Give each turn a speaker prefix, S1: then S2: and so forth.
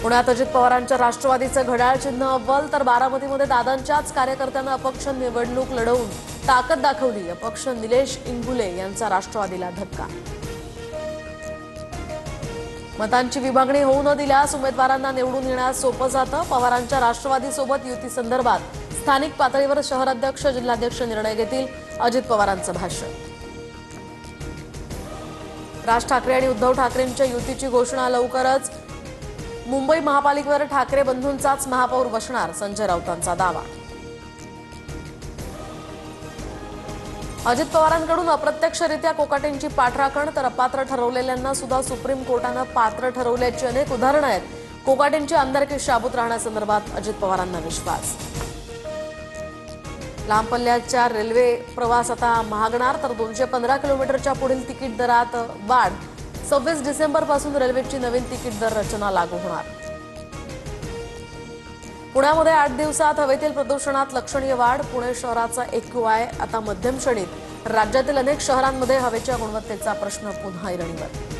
S1: पुण्यात अजित पवारांच्या राष्ट्रवादीचं घड्याळ चिन्ह अव्वल, तर बारामतीमध्ये दादांच्याच कार्यकर्त्यांना अपक्ष निवडणूक लढवून ताकद दाखवली. अपक्ष निलेश इंगुले यांचा राष्ट्रवादीला धक्का. मतांची विभागणी होऊ न दिल्यास उमेदवारांना निवडून येण्यास सोपं जातं. पवारांच्या राष्ट्रवादीसोबत युतीसंदर्भात स्थानिक पातळीवर शहराध्यक्ष जिल्हाध्यक्ष निर्णय घेतील. अजित पवारांचं भाष्य. राज ठाकरे आणि उद्धव ठाकरेंच्या युतीची घोषणा लवकरच. मुंबई महापालिकेवर ठाकरे बंधूंचाच महापौर बसणार, संजय राऊतांचा दावा. अजित पवारांकडून अप्रत्यक्षरित्या कोकाटेंची पाठराखण, तर अपात्र ठरवलेल्यांना सुद्धा सुप्रीम कोर्टानं पात्र ठरवल्याची अनेक उदाहरणं आहेत. कोकाटेंची आमदारकी शाबूत राहण्यासंदर्भात अजित पवारांना विश्वास. लांब पल्ल्याच्या रेल्वे प्रवास आता महागणार, तर 215 किलोमीटरच्या पुढील तिकीट दरात वाढ. 26 डिसेंबरपासून रेल्वेची नवीन तिकीट दर रचना लागू होणार. पुण्यामध्ये 8 दिवसात हवेतील प्रदूषणात लक्षणीय वाढ. पुणे शहराचा AQI आता मध्यम श्रेणीत. राज्यातील अनेक शहरांमध्ये हवेच्या गुणवत्तेचा प्रश्न पुन्हा ऐरणीवर.